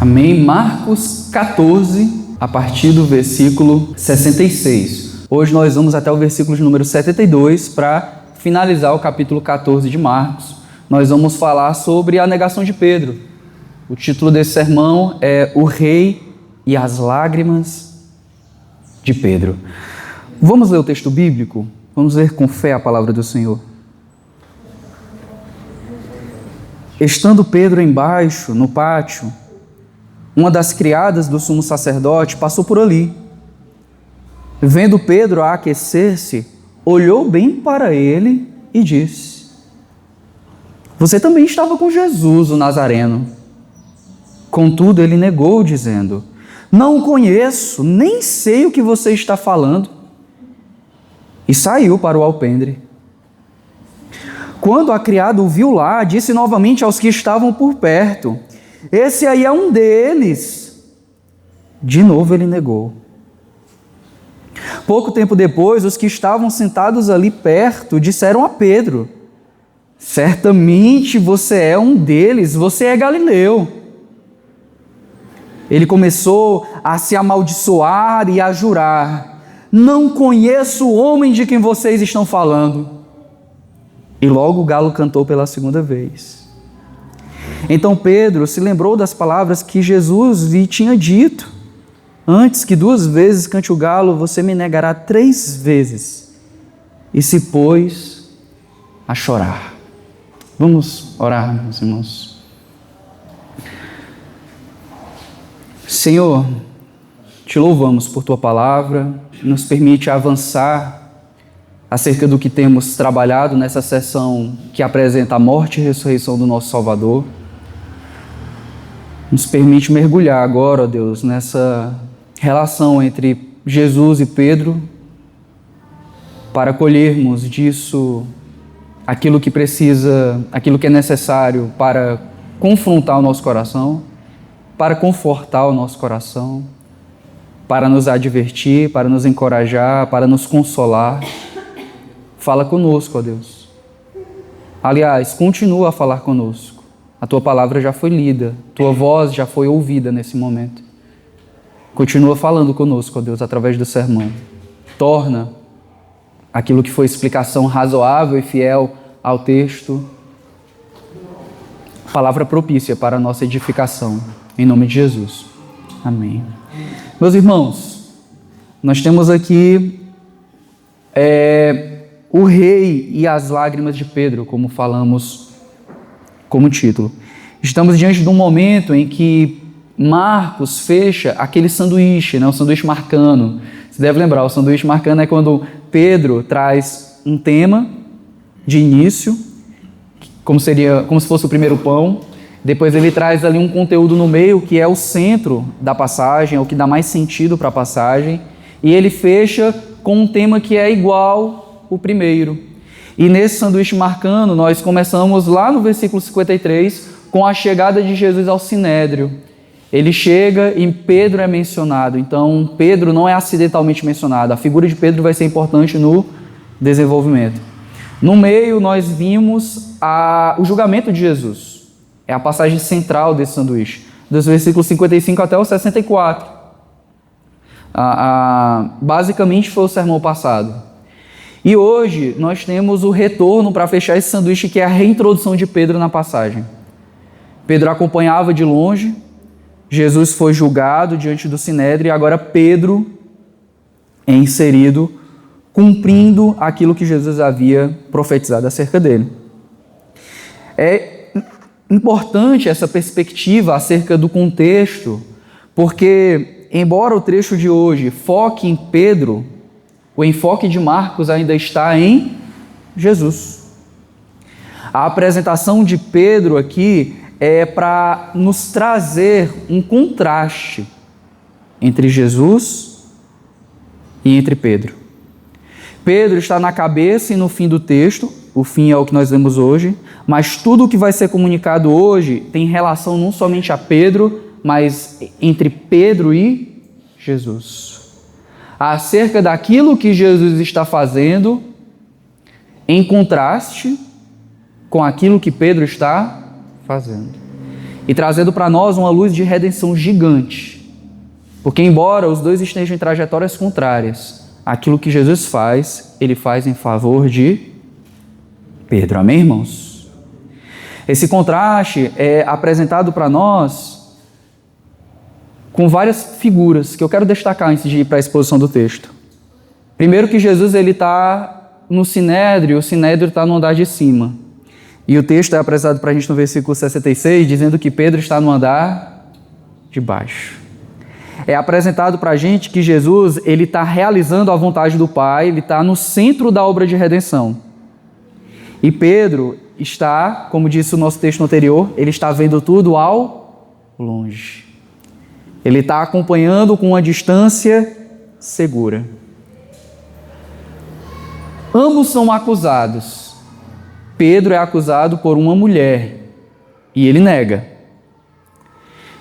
Amém? Marcos 14, a partir do versículo 66. Hoje nós vamos até o versículo de número 72 para finalizar o capítulo 14 de Marcos. Nós vamos falar sobre a negação de Pedro. O título desse sermão é O Rei e as Lágrimas de Pedro. Vamos ler o texto bíblico? Vamos ler com fé a palavra do Senhor. Estando Pedro embaixo, no pátio, uma das criadas do sumo sacerdote passou por ali. Vendo Pedro a aquecer-se, olhou bem para ele e disse: Você também estava com Jesus, o Nazareno. Contudo, ele negou, dizendo: Não o conheço, nem sei o que você está falando. E saiu para o alpendre. Quando a criada o viu lá, disse novamente aos que estavam por perto: Esse aí é um deles. De novo ele negou. Pouco tempo depois, os que estavam sentados ali perto disseram a Pedro: Certamente você é um deles, você é galileu. Ele começou a se amaldiçoar e a jurar: Não conheço o homem de quem vocês estão falando. E logo o galo cantou pela segunda vez. Então Pedro se lembrou das palavras que Jesus lhe tinha dito: Antes que 2 vezes cante o galo, você me negará 3 vezes. E se pôs a chorar. Vamos orar, meus irmãos. Senhor, te louvamos por tua palavra, nos permite avançar acerca do que temos trabalhado nessa sessão que apresenta a morte e ressurreição do nosso Salvador. Nos permite mergulhar agora, ó Deus, nessa relação entre Jesus e Pedro, para colhermos disso aquilo que precisa, aquilo que é necessário para confrontar o nosso coração, para confortar o nosso coração, para nos advertir, para nos encorajar, para nos consolar. Fala conosco, ó Deus. Aliás, continua a falar conosco. A tua palavra já foi lida, tua voz já foi ouvida nesse momento. Continua falando conosco, ó Deus, através do sermão. Torna aquilo que foi explicação razoável e fiel ao texto, palavra propícia para a nossa edificação. Em nome de Jesus. Amém. Meus irmãos, nós temos aqui o Rei e as Lágrimas de Pedro, como falamos como título. Estamos diante de um momento em que Marcos fecha aquele sanduíche, né? O sanduíche marcano. Você deve lembrar, o sanduíche marcano é quando Pedro traz um tema de início, como se fosse o primeiro pão. Depois ele traz ali um conteúdo no meio, que é o centro da passagem, é o que dá mais sentido para a passagem. E ele fecha com um tema que é igual o primeiro. E nesse sanduíche marcano, nós começamos lá no versículo 53, com a chegada de Jesus ao Sinédrio. Ele chega e Pedro é mencionado. Então, Pedro não é acidentalmente mencionado. A figura de Pedro vai ser importante no desenvolvimento. No meio, nós vimos o julgamento de Jesus. É a passagem central desse sanduíche, dos versículos 55 até o 64. Basicamente foi o sermão passado. E hoje nós temos o retorno para fechar esse sanduíche, que é a reintrodução de Pedro na passagem. Pedro acompanhava de longe, Jesus foi julgado diante do Sinédrio e agora Pedro é inserido, cumprindo aquilo que Jesus havia profetizado acerca dele. É importante essa perspectiva acerca do contexto, porque, embora o trecho de hoje foque em Pedro, o enfoque de Marcos ainda está em Jesus. A apresentação de Pedro aqui é para nos trazer um contraste entre Jesus e entre Pedro. Pedro está na cabeça e no fim do texto, o fim é o que nós lemos hoje, mas tudo o que vai ser comunicado hoje tem relação não somente a Pedro, mas entre Pedro e Jesus. Acerca daquilo que Jesus está fazendo, em contraste com aquilo que Pedro está fazendo. e trazendo para nós uma luz de redenção gigante. Porque embora os dois estejam em trajetórias contrárias, aquilo que Jesus faz, ele faz em favor de Pedro. Amém, irmãos? Esse contraste é apresentado para nós com várias figuras que eu quero destacar antes de ir para a exposição do texto. Primeiro que Jesus está no Sinédrio, o Sinédrio está no andar de cima. E o texto é apresentado para a gente no versículo 66, dizendo que Pedro está no andar de baixo. É apresentado para a gente que Jesus ele está realizando a vontade do Pai, ele está no centro da obra de redenção. E Pedro está, como disse o nosso texto anterior, ele está vendo tudo ao longe. Ele está acompanhando com uma distância segura. Ambos são acusados. Pedro é acusado por uma mulher e ele nega.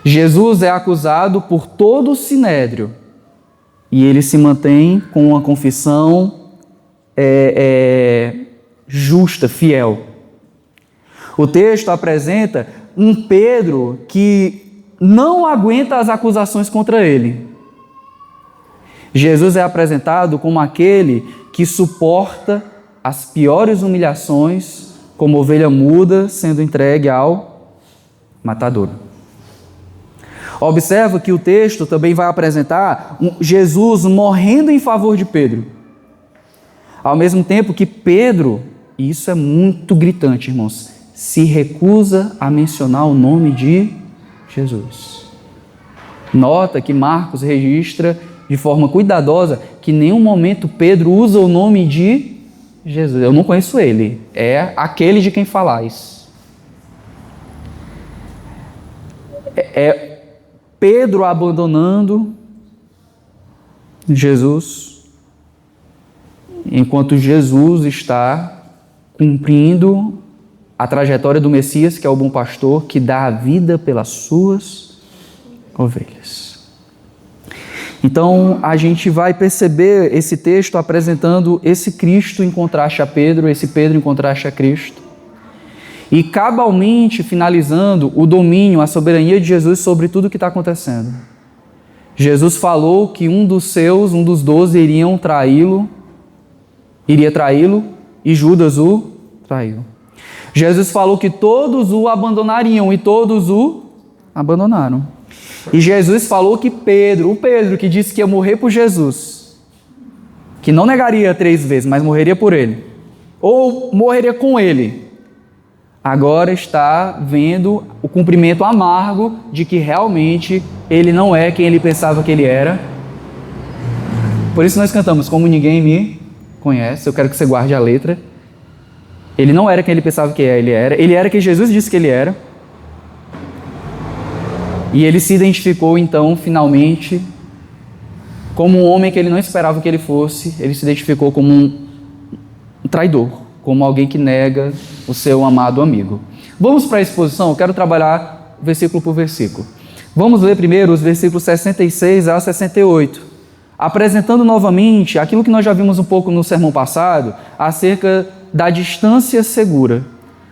Jesus é acusado por todo o Sinédrio e ele se mantém com uma confissão justa, fiel. O texto apresenta um Pedro que não aguenta as acusações contra ele. Jesus é apresentado como aquele que suporta as piores humilhações como ovelha muda sendo entregue ao matadouro. Observa que o texto também vai apresentar Jesus morrendo em favor de Pedro. Ao mesmo tempo que Pedro, e isso é muito gritante, irmãos, se recusa a mencionar o nome de Jesus. Nota que Marcos registra de forma cuidadosa que em nenhum momento Pedro usa o nome de Jesus. Eu não conheço ele, é aquele de quem falais. É Pedro abandonando Jesus, enquanto Jesus está cumprindo a trajetória do Messias, que é o bom pastor, que dá a vida pelas suas ovelhas. Então, a gente vai perceber esse texto apresentando esse Cristo em contraste a Pedro, esse Pedro em contraste a Cristo. E cabalmente finalizando o domínio, a soberania de Jesus sobre tudo o que está acontecendo. Jesus falou que um dos 12 iria traí-lo, e Judas o traiu. Jesus falou que todos o abandonariam e todos o abandonaram. E Jesus falou que o Pedro que disse que ia morrer por Jesus, que não negaria 3 vezes, mas morreria por ele, ou morreria com ele, agora está vendo o cumprimento amargo de que realmente ele não é quem ele pensava que ele era. Por isso nós cantamos, como ninguém me conhece, eu quero que você guarde a letra. Ele não era quem ele pensava que ele era quem Jesus disse que ele era. E ele se identificou então, finalmente, como um homem que ele não esperava que ele fosse. Ele se identificou como um traidor, como alguém que nega o seu amado amigo. Vamos para a exposição, eu quero trabalhar versículo por versículo. Vamos ler primeiro os versículos 66 a 68, apresentando novamente aquilo que nós já vimos um pouco no sermão passado, acerca da distância segura.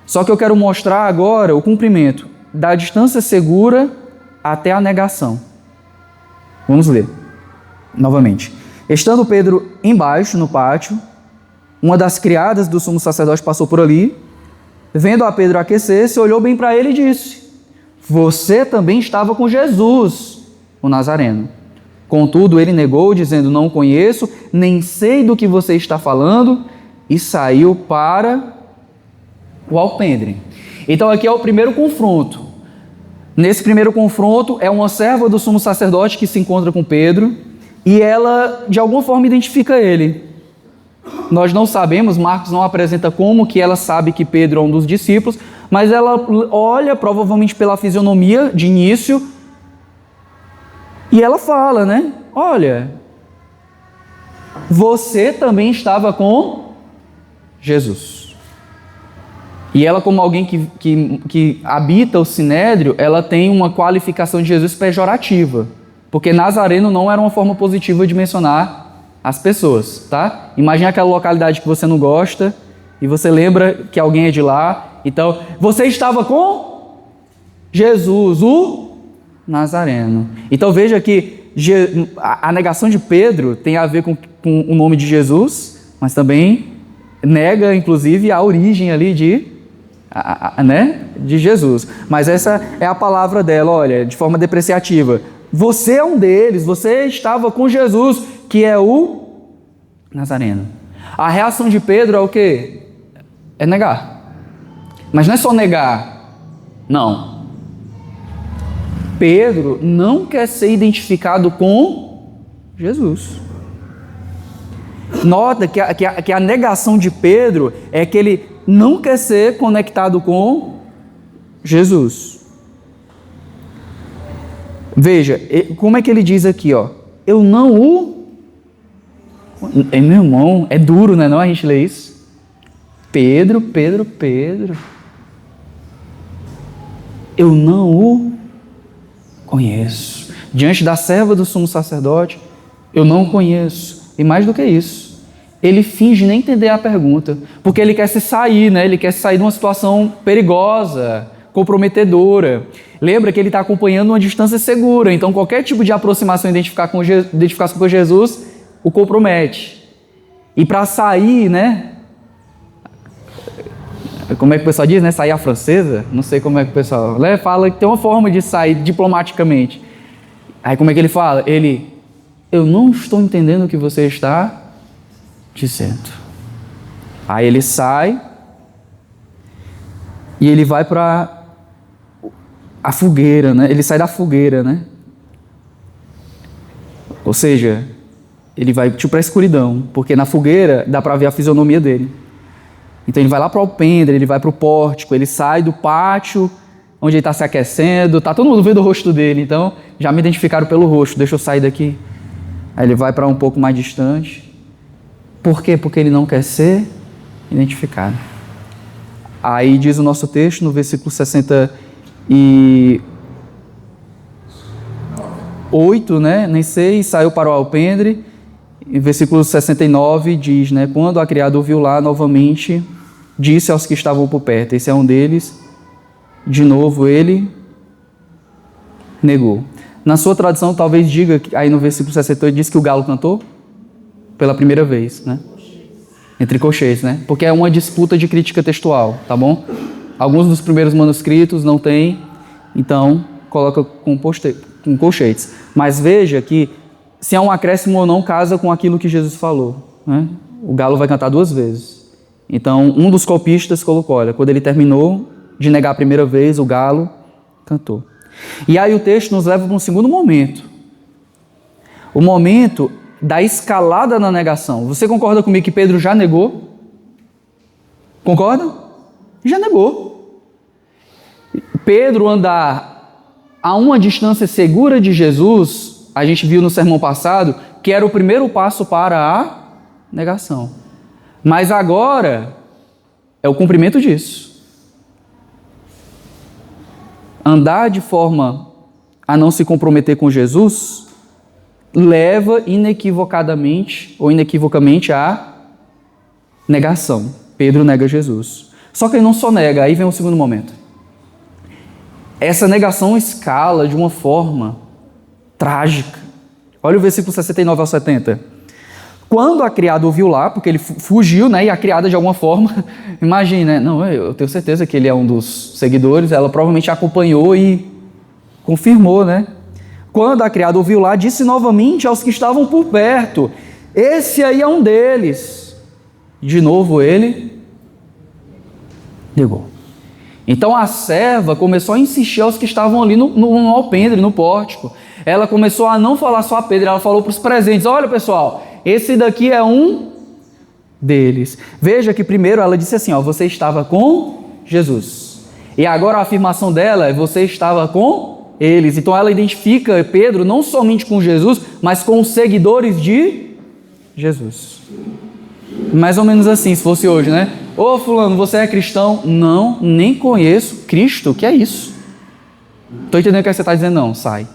Só que eu quero mostrar agora o cumprimento da distância segura até a negação. Vamos ler novamente. Estando Pedro embaixo no pátio, uma das criadas do sumo sacerdote passou por ali, vendo a Pedro aquecer-se, olhou bem para ele e disse: você também estava com Jesus, o Nazareno. Contudo, ele negou, dizendo: não o conheço, nem sei do que você está falando, e saiu para o alpendre. Então aqui é o primeiro confronto. Nesse primeiro confronto é uma serva do sumo sacerdote que se encontra com Pedro, e ela de alguma forma identifica ele. Nós não sabemos, Marcos não apresenta como que ela sabe que Pedro é um dos discípulos, mas ela olha, provavelmente pela fisionomia de início, e ela fala, né? Olha, você também estava com Jesus. E ela, como alguém que habita o Sinédrio, ela tem uma qualificação de Jesus pejorativa, porque Nazareno não era uma forma positiva de mencionar as pessoas, tá? Imagina aquela localidade que você não gosta e você lembra que alguém é de lá. Então, você estava com Jesus, o Nazareno. Então veja que a negação de Pedro tem a ver com o nome de Jesus, mas também nega, inclusive, a origem ali de Jesus. Mas essa é a palavra dela, olha, de forma depreciativa. Você é um deles, você estava com Jesus, que é o Nazareno. A reação de Pedro é o quê? É negar. Mas não é só negar. Não. Pedro não quer ser identificado com Jesus. Nota que a negação de Pedro é que ele não quer ser conectado com Jesus. Veja, como é que ele diz aqui, ó? Eu não o... Meu irmão, é duro, né? Não a gente lê isso. Pedro. Eu não o conheço. Diante da serva do sumo sacerdote, eu não o conheço. E mais do que isso, ele finge nem entender a pergunta, porque ele quer se sair, né? Ele quer sair de uma situação perigosa, comprometedora. Lembra que ele está acompanhando uma distância segura, então qualquer tipo de aproximação e identificação com Jesus o compromete. E para sair, né? Como é que o pessoal diz, né? Sair à francesa? Não sei como é que o pessoal fala que tem uma forma de sair diplomaticamente. Aí como é que ele fala? Eu não estou entendendo o que você está dizendo. Aí ele sai e ele vai para a fogueira, né? Ele sai da fogueira, né? Ou seja, ele vai para a escuridão, porque na fogueira dá para ver a fisionomia dele. Então ele vai lá para o alpendre, ele vai para o pórtico, ele sai do pátio onde ele está se aquecendo, está todo mundo vendo o rosto dele, então já me identificaram pelo rosto, deixa eu sair daqui. Aí ele vai para um pouco mais distante. Por quê? Porque ele não quer ser identificado. Aí diz o nosso texto no versículo 68, né? Nem sei, saiu para o alpendre. Em versículo 69 diz, né? Quando a criada ouviu lá novamente, disse aos que estavam por perto, esse é um deles. De novo ele negou. Na sua tradução talvez diga, aí no versículo 68 diz que o galo cantou pela primeira vez, né? Entre colchetes, né? Porque é uma disputa de crítica textual, tá bom? Alguns dos primeiros manuscritos não tem, então coloca com colchetes. Mas veja que se é um acréscimo ou não casa com aquilo que Jesus falou, né? O galo vai cantar 2 vezes. Então, um dos copistas colocou, olha, quando ele terminou de negar a primeira vez, o galo cantou. E aí o texto nos leva para um segundo momento. O momento da escalada na negação. Você concorda comigo que Pedro já negou? Concorda? Já negou. Pedro andar a uma distância segura de Jesus, a gente viu no sermão passado, que era o primeiro passo para a negação. Mas agora é o cumprimento disso. Andar de forma a não se comprometer com Jesus leva inequivocadamente ou inequivocamente à negação. Pedro nega Jesus. Só que ele não só nega, aí vem o segundo momento. Essa negação escala de uma forma trágica. Olha o versículo 69 ao 70. Quando a criada ouviu lá, porque ele fugiu, né, e a criada de alguma forma, imagina, né, não, eu tenho certeza que ele é um dos seguidores, ela provavelmente acompanhou e confirmou, né? Quando a criada ouviu lá, disse novamente aos que estavam por perto, esse aí é um deles. De novo ele negou. Então a serva começou a insistir aos que estavam ali no alpendre, no pórtico. Ela começou a não falar só a Pedro, ela falou para os presentes, olha pessoal, esse daqui é um deles. Veja que primeiro ela disse assim, ó, você estava com Jesus. E agora a afirmação dela é, você estava com eles. Então ela identifica Pedro não somente com Jesus, mas com os seguidores de Jesus. Mais ou menos assim, se fosse hoje, né? Ô fulano, você é cristão? Não, nem conheço. Cristo, o que é isso? Estou entendendo o que você está dizendo? Não, sai.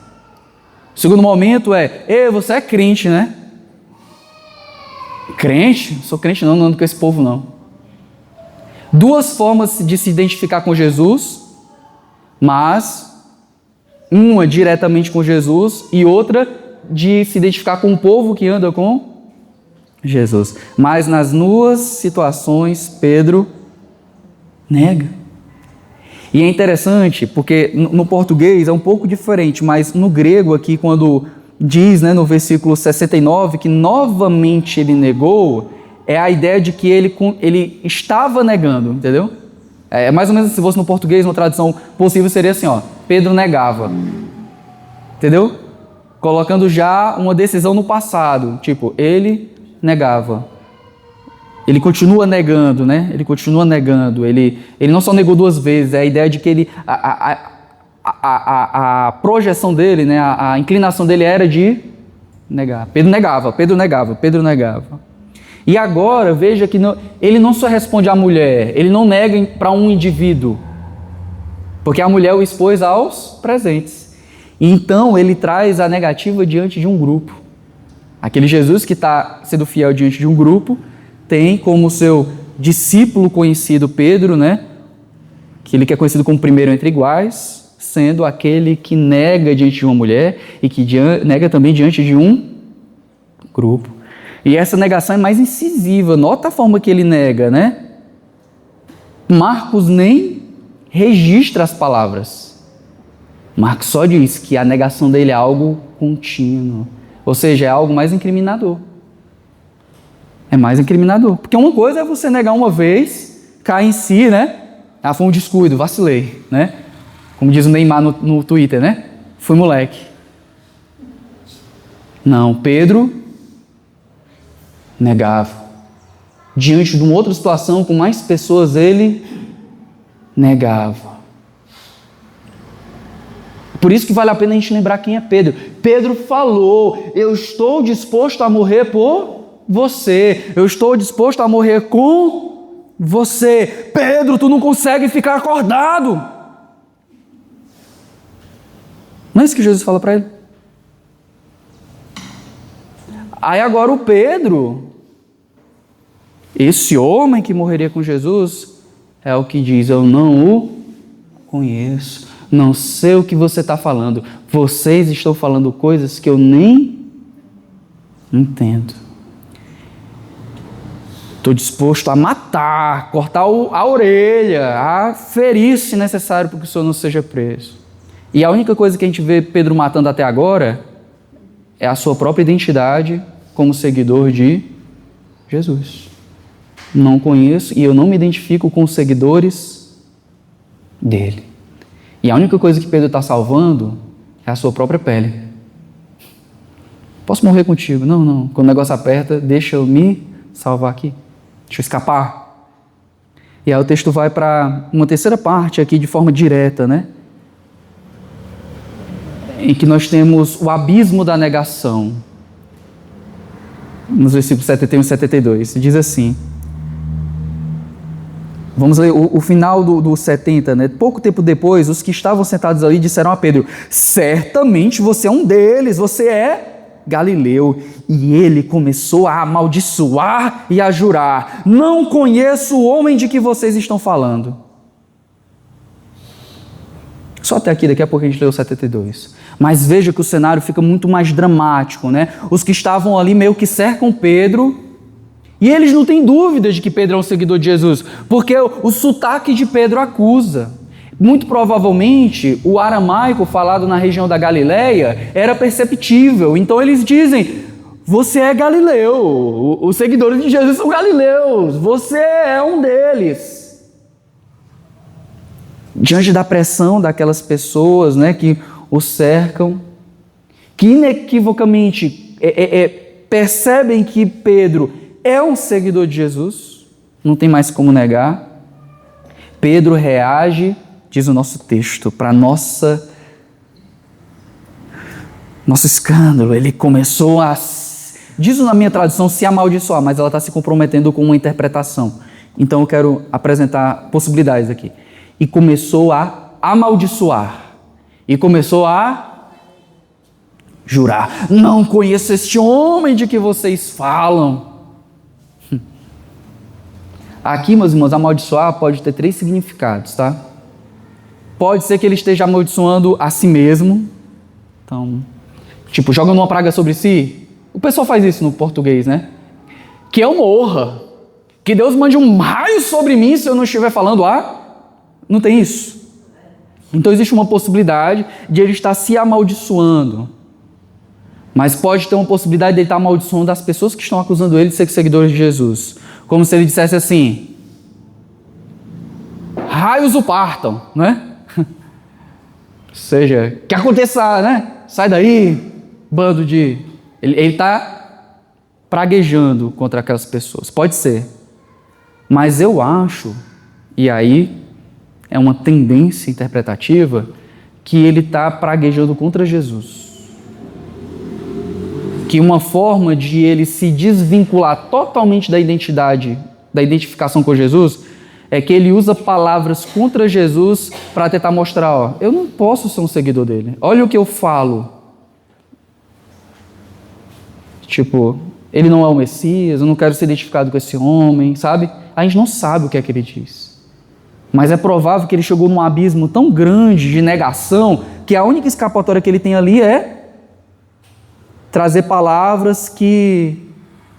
O segundo momento é, ei, você é crente, né? Crente? Não sou crente não ando com esse povo não. 2 formas de se identificar com Jesus, mas uma diretamente com Jesus e outra de se identificar com o povo que anda com Jesus. Mas nas duas situações, Pedro nega. E é interessante, porque no português é um pouco diferente, mas no grego aqui, quando diz, né, no versículo 69, que novamente ele negou, é a ideia de que ele estava negando, entendeu? É mais ou menos, se fosse no português, uma tradução possível seria assim, ó, Pedro negava. Entendeu? Colocando já uma decisão no passado, tipo, ele negava. Ele continua negando, né? Ele continua negando. Ele não só negou duas vezes, é a ideia de que a projeção dele, né? A inclinação dele era de negar. Pedro negava. E agora, veja que ele não só responde à mulher, ele não nega para um indivíduo, porque a mulher o expôs aos presentes. Então, ele traz a negativa diante de um grupo. Aquele Jesus que está sendo fiel diante de um grupo, tem como seu discípulo conhecido Pedro, né? Que ele que é conhecido como primeiro entre iguais, sendo aquele que nega diante de uma mulher e que nega também diante de um grupo. E essa negação é mais incisiva. Nota a forma que ele nega, né? Marcos nem registra as palavras. Marcos só diz que a negação dele é algo contínuo. Ou seja, é algo mais incriminador. É mais incriminador. Porque uma coisa é você negar uma vez, cai em si, né? Ah, foi um descuido, vacilei, né? Como diz o Neymar no Twitter, né? Fui moleque. Não, Pedro negava. Diante de uma outra situação, com mais pessoas, ele negava. Por isso que vale a pena a gente lembrar quem é Pedro. Pedro falou, eu estou disposto a morrer por você. Eu estou disposto a morrer com você. Pedro, tu não consegue ficar acordado. Não é isso que Jesus fala para ele? Aí agora o Pedro, esse homem que morreria com Jesus, é o que diz, eu não o conheço. Não sei o que você está falando. Vocês estão falando coisas que eu nem entendo. Estou disposto a matar, cortar a orelha, a ferir se necessário para que o Senhor não seja preso. E a única coisa que a gente vê Pedro matando até agora é a sua própria identidade como seguidor de Jesus. Não conheço e eu não me identifico com os seguidores dele. E a única coisa que Pedro está salvando é a sua própria pele. Posso morrer contigo? Não. Quando o negócio aperta, deixa eu me salvar aqui. Deixa eu escapar. E aí o texto vai para uma terceira parte aqui de forma direta, né? Em que nós temos o abismo da negação. Nos versículos 71 e 72. Diz assim... Vamos ler o final do 70, né? Pouco tempo depois, os que estavam sentados ali disseram a Pedro, certamente você é um deles, você é Galileu. E ele começou a amaldiçoar e a jurar, não conheço o homem de que vocês estão falando. Só até aqui, daqui a pouco a gente lê o 72. Mas veja que o cenário fica muito mais dramático, né? Os que estavam ali meio que cercam Pedro, e eles não têm dúvidas de que Pedro é um seguidor de Jesus, porque o sotaque de Pedro acusa. Muito provavelmente, o aramaico falado na região da Galileia era perceptível. Então eles dizem, você é Galileu, os seguidores de Jesus são galileus, você é um deles. Diante da pressão daquelas pessoas, né, que o cercam, que inequivocamente percebem que Pedro é um seguidor de Jesus, não tem mais como negar. Pedro reage, diz o nosso texto, para nosso escândalo. Ele começou a, diz na minha tradução, se amaldiçoar, mas ela está se comprometendo com uma interpretação. Então eu quero apresentar possibilidades aqui. E começou a amaldiçoar. E começou a jurar, não conheço este homem de que vocês falam. Aqui, meus irmãos, amaldiçoar pode ter 3 significados, tá? Pode ser que ele esteja amaldiçoando a si mesmo. Então, tipo, jogando uma praga sobre si. O pessoal faz isso no português, né? Que eu morra. Que Deus mande um raio sobre mim se eu não estiver falando Não tem isso. Então existe uma possibilidade de ele estar se amaldiçoando. Mas pode ter uma possibilidade de ele estar amaldiçoando as pessoas que estão acusando ele de ser seguidores de Jesus. Como se ele dissesse assim: raios o partam, né? Ou seja, que aconteça, né? Sai daí, bando de... Ele está praguejando contra aquelas pessoas. Pode ser. Mas eu acho, e aí é uma tendência interpretativa, que ele está praguejando contra Jesus. Que uma forma de ele se desvincular totalmente da identificação com Jesus, é que ele usa palavras contra Jesus para tentar mostrar, eu não posso ser um seguidor dele. Olha o que eu falo. Tipo, ele não é o Messias, eu não quero ser identificado com esse homem, sabe? A gente não sabe o que é que ele diz. Mas é provável que ele chegou num abismo tão grande de negação que a única escapatória que ele tem ali é trazer palavras que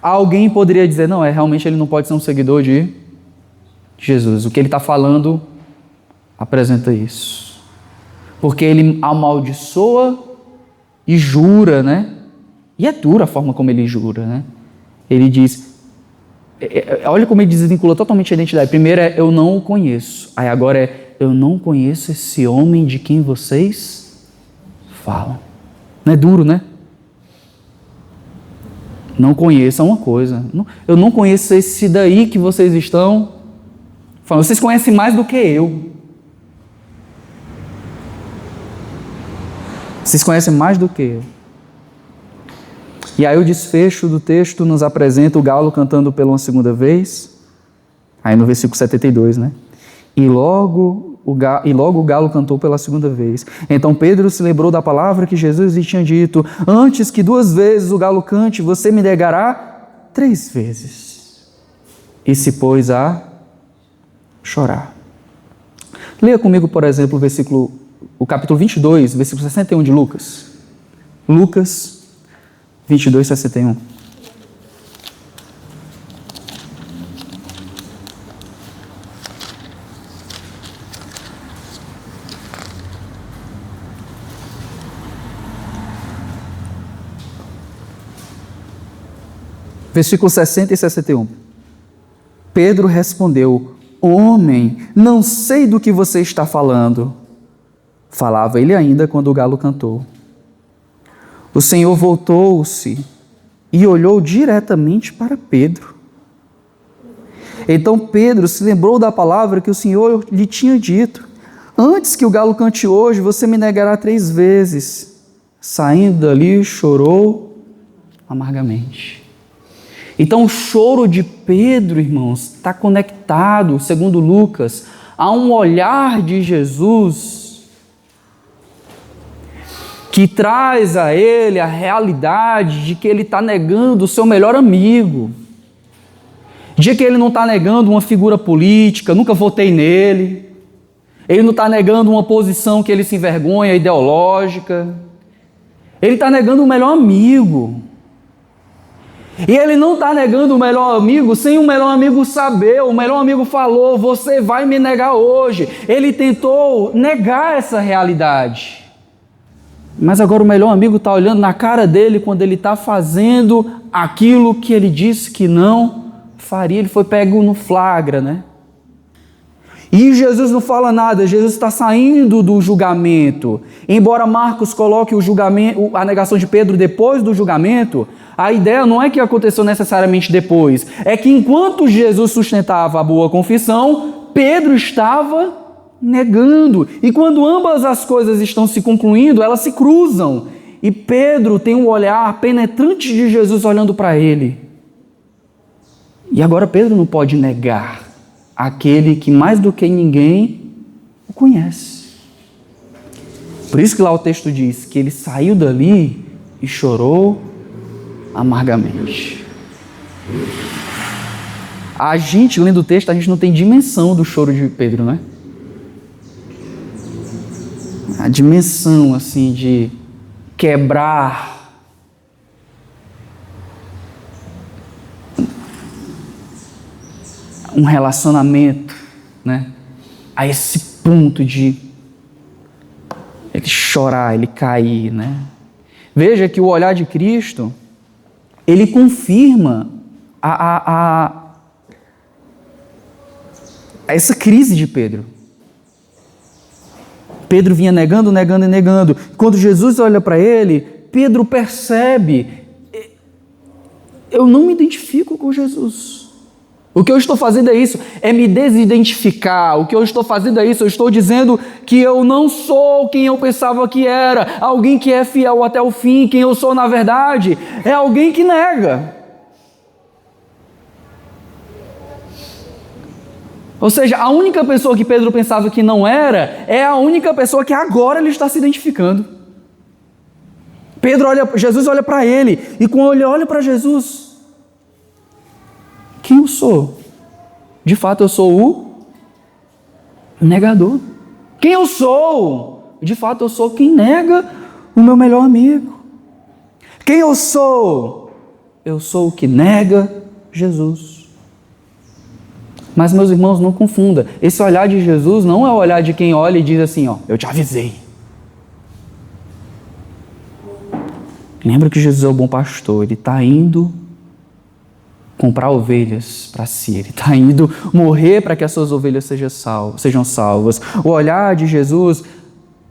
alguém poderia dizer, não, realmente ele não pode ser um seguidor de Jesus. O que ele está falando apresenta isso. Porque ele amaldiçoa e jura, né? E é dura a forma como ele jura, né? Ele diz, olha como ele desvincula totalmente a identidade. Primeiro é, eu não o conheço. Aí agora é, eu não conheço esse homem de quem vocês falam. Não é duro, né? Não conheço é uma coisa. Eu não conheço esse daí que vocês estão falando. Vocês conhecem mais do que eu. Vocês conhecem mais do que eu. E aí o desfecho do texto nos apresenta o galo cantando pela uma segunda vez. Aí no versículo 72, né? E logo o galo cantou pela segunda vez. Então Pedro se lembrou da palavra que Jesus lhe tinha dito: antes que 2 vezes o galo cante, você me negará 3 vezes. E se pôs a chorar. Leia comigo, por exemplo, o capítulo 22, versículo 61 de Lucas. Lucas 22, 61. Versículos 60 e 61. Pedro respondeu: homem, não sei do que você está falando. Falava ele ainda quando o galo cantou. O Senhor voltou-se e olhou diretamente para Pedro. Então Pedro se lembrou da palavra que o Senhor lhe tinha dito: antes que o galo cante hoje, você me negará 3 vezes. Saindo dali, chorou amargamente. Então o choro de Pedro, irmãos, está conectado, segundo Lucas, a um olhar de Jesus que traz a ele a realidade de que ele está negando o seu melhor amigo, de que ele não está negando uma figura política, nunca votei nele, ele não está negando uma posição que ele se envergonha, ideológica, ele está negando o melhor amigo. E ele não está negando o melhor amigo sem o melhor amigo saber. O melhor amigo falou: você vai me negar hoje. Ele tentou negar essa realidade. Mas agora o melhor amigo está olhando na cara dele quando ele está fazendo aquilo que ele disse que não faria. Ele foi pego no flagra, né? E Jesus não fala nada, Jesus está saindo do julgamento. Embora Marcos coloque o julgamento, a negação de Pedro depois do julgamento, a ideia não é que aconteceu necessariamente depois, é que enquanto Jesus sustentava a boa confissão, Pedro estava negando. E quando ambas as coisas estão se concluindo, elas se cruzam. E Pedro tem um olhar penetrante de Jesus olhando para ele. E agora Pedro não pode negar aquele que mais do que ninguém o conhece. Por isso que lá o texto diz que ele saiu dali e chorou amargamente. A gente, lendo o texto, a gente não tem dimensão do choro de Pedro, né? a dimensão assim de quebrar um relacionamento, né? A esse ponto de ele chorar, ele cair, né? Veja que o olhar de Cristo, ele confirma essa crise de Pedro. Pedro vinha negando. Quando Jesus olha para ele, Pedro percebe: eu não me identifico com Jesus. O que eu estou fazendo é isso, é me desidentificar. O que eu estou fazendo é isso, eu estou dizendo que eu não sou quem eu pensava que era, alguém que é fiel até o fim. Quem eu sou, na verdade, é alguém que nega. Ou seja, a única pessoa que Pedro pensava que não era, é a única pessoa que agora ele está se identificando. Jesus olha para ele, e quando ele olha para Jesus, quem eu sou? De fato, eu sou o negador. Quem eu sou? De fato, eu sou quem nega o meu melhor amigo. Quem eu sou? Eu sou o que nega Jesus. Mas, meus irmãos, não confunda. Esse olhar de Jesus não é o olhar de quem olha e diz assim, ó, eu te avisei. Lembra que Jesus é o bom pastor, ele está indo comprar ovelhas para si, ele está indo morrer para que as suas ovelhas sejam salvas. O olhar de Jesus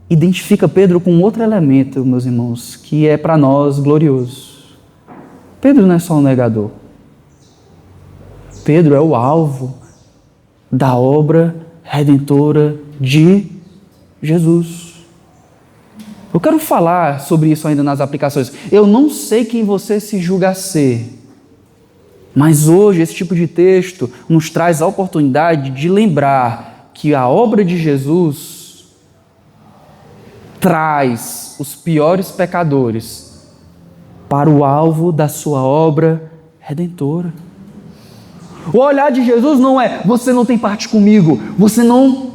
identifica Pedro com outro elemento, meus irmãos, que é para nós glorioso. Pedro não é só um negador. Pedro é o alvo da obra redentora de Jesus. Eu quero falar sobre isso ainda nas aplicações. Eu não sei quem você se julga ser, mas hoje esse tipo de texto nos traz a oportunidade de lembrar que a obra de Jesus traz os piores pecadores para o alvo da sua obra redentora. O olhar de Jesus não é, você não tem parte comigo, você não...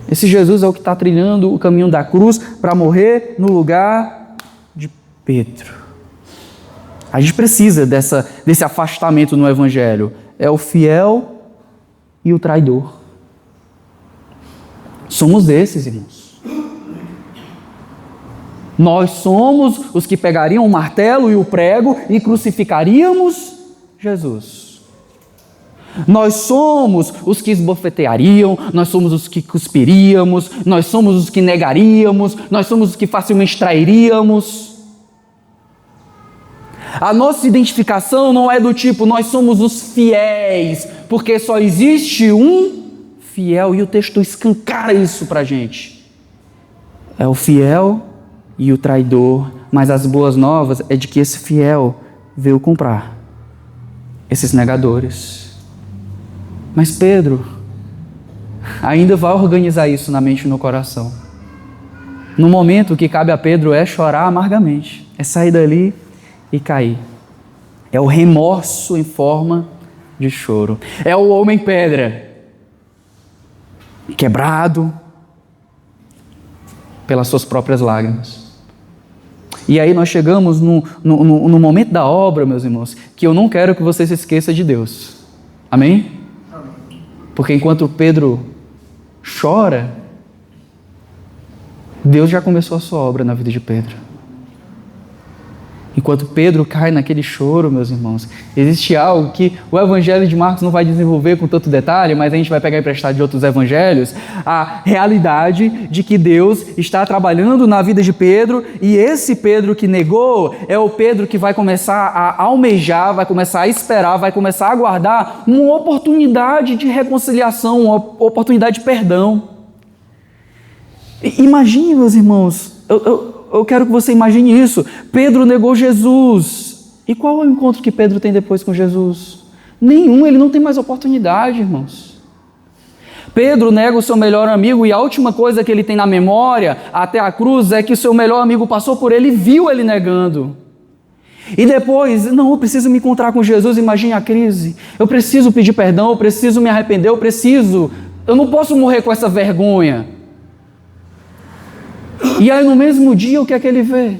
Esse Jesus é o que está trilhando o caminho da cruz para morrer no lugar de Pedro. A gente precisa desse afastamento no Evangelho. É o fiel e o traidor. Somos esses, irmãos. Nós somos os que pegariam o martelo e o prego e crucificaríamos Jesus. Nós somos os que esbofeteariam, nós somos os que cuspiríamos, nós somos os que negaríamos, nós somos os que facilmente trairíamos. A nossa identificação não é do tipo, nós somos os fiéis, porque só existe um fiel, e o texto escancara isso para a gente. É o fiel e o traidor, mas as boas novas é de que esse fiel veio comprar esses negadores. Mas Pedro ainda vai organizar isso na mente e no coração. No momento, o que cabe a Pedro é chorar amargamente, é sair dali e cair. É o remorso em forma de choro. É o homem pedra, quebrado pelas suas próprias lágrimas. E aí nós chegamos no momento da obra, meus irmãos, que eu não quero que você se esqueça de Deus. Amém? Porque enquanto Pedro chora, Deus já começou a sua obra na vida de Pedro. Enquanto Pedro cai naquele choro, meus irmãos, existe algo que o Evangelho de Marcos não vai desenvolver com tanto detalhe, mas a gente vai pegar emprestado de outros evangelhos, a realidade de que Deus está trabalhando na vida de Pedro, e esse Pedro que negou é o Pedro que vai começar a almejar, vai começar a esperar, vai começar a aguardar uma oportunidade de reconciliação, uma oportunidade de perdão. Imagine, meus irmãos, eu quero que você imagine isso. Pedro negou Jesus. E qual é o encontro que Pedro tem depois com Jesus? Nenhum, ele não tem mais oportunidade, irmãos. Pedro nega o seu melhor amigo e a última coisa que ele tem na memória até a cruz é que o seu melhor amigo passou por ele e viu ele negando. E depois, não, eu preciso me encontrar com Jesus, imagine a crise. Eu preciso pedir perdão, eu preciso me arrepender, eu não posso morrer com essa vergonha. E aí no mesmo dia o que é que ele vê?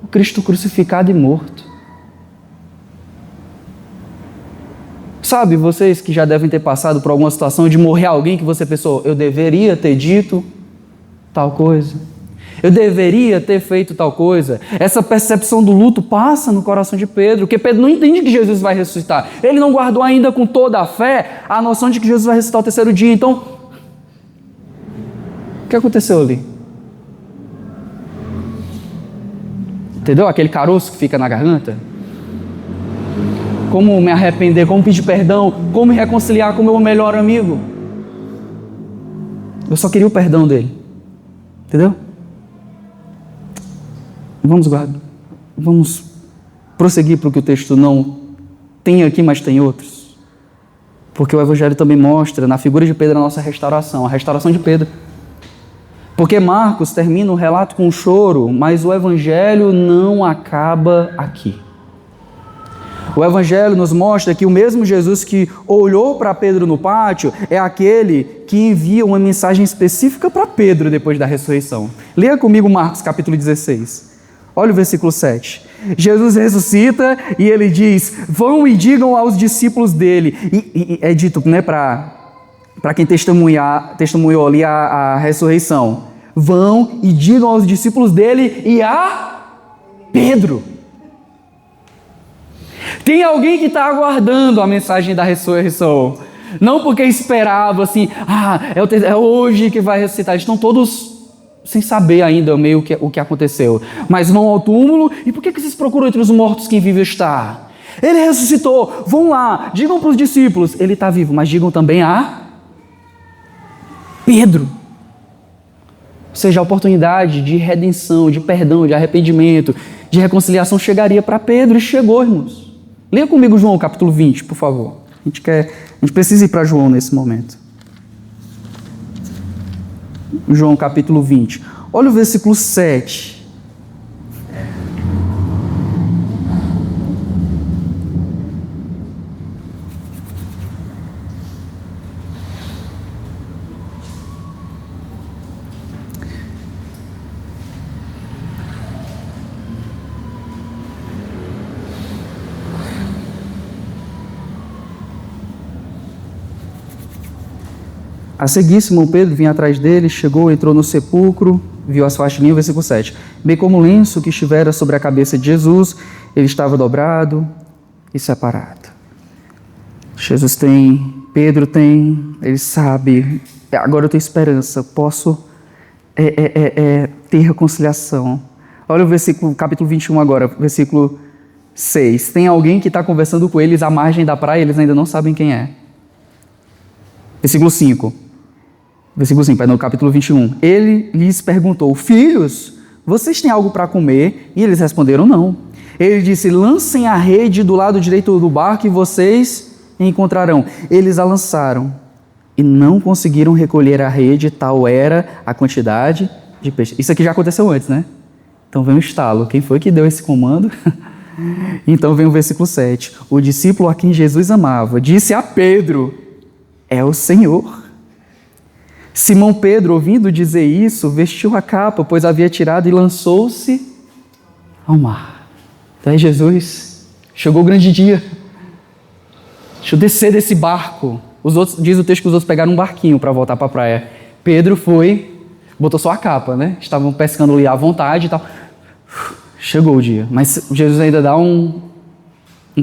O Cristo crucificado e morto. Sabe, vocês que já devem ter passado por alguma situação de morrer alguém que você pensou, eu deveria ter dito tal coisa, eu deveria ter feito tal coisa. Essa percepção do luto passa no coração de Pedro, porque Pedro não entende que Jesus vai ressuscitar. Ele não guardou ainda com toda a fé a noção de que Jesus vai ressuscitar ao terceiro dia. Então, o que aconteceu ali? Entendeu? Aquele caroço que fica na garganta. Como me arrepender, como pedir perdão, como me reconciliar com o meu melhor amigo. Eu só queria o perdão dele. Entendeu? Vamos prosseguir para o que o texto não tem aqui, mas tem outros. Porque o Evangelho também mostra, na figura de Pedro, a nossa restauração, a restauração de Pedro. Porque Marcos termina o relato com um choro, mas o Evangelho não acaba aqui. O Evangelho nos mostra que o mesmo Jesus que olhou para Pedro no pátio é aquele que envia uma mensagem específica para Pedro depois da ressurreição. Leia comigo Marcos capítulo 16. Olha o versículo 7. Jesus ressuscita e ele diz, vão e digam aos discípulos dele. E é dito, né, para quem testemunhou ali a ressurreição. Vão e digam aos discípulos dele e a Pedro. Tem alguém que está aguardando a mensagem da ressurreição. Não porque esperava assim, é hoje que vai ressuscitar. Eles estão todos sem saber ainda meio o que aconteceu. Mas vão ao túmulo, e por que vocês procuram entre os mortos quem vive está? Ele ressuscitou, vão lá, digam para os discípulos, ele está vivo, mas digam também a Pedro. Ou seja, a oportunidade de redenção, de perdão, de arrependimento, de reconciliação chegaria para Pedro e chegou, irmãos. Leia comigo João capítulo 20, por favor. A gente precisa ir para João nesse momento. João capítulo 20. Olha o versículo 7. A seguir, Simão Pedro vinha atrás dele, chegou, entrou no sepulcro, viu as faixas linhas, versículo 7. Bem como o lenço que estivera sobre a cabeça de Jesus, ele estava dobrado e separado. Jesus tem, Pedro tem, ele sabe, agora eu tenho esperança, posso ter reconciliação. Olha o versículo, capítulo 21 agora, versículo 6. Tem alguém que está conversando com eles à margem da praia, eles ainda não sabem quem é. Versículo 5. No capítulo 21. Ele lhes perguntou, filhos, vocês têm algo para comer? E eles responderam, não. Ele disse, lancem a rede do lado direito do barco e vocês encontrarão. Eles a lançaram e não conseguiram recolher a rede, tal era a quantidade de peixe. Isso aqui já aconteceu antes, né? Então vem um estalo. Quem foi que deu esse comando? Então vem o versículo 7. O discípulo a quem Jesus amava disse a Pedro, é o Senhor. Simão Pedro, ouvindo dizer isso, vestiu a capa, pois havia tirado, e lançou-se ao mar. Daí Jesus, chegou o grande dia. Deixa eu descer desse barco. Diz o texto que os outros pegaram um barquinho para voltar para a praia. Pedro foi, botou só a capa, né? Estavam pescando ali à vontade e tal. Chegou o dia. Mas Jesus ainda dá um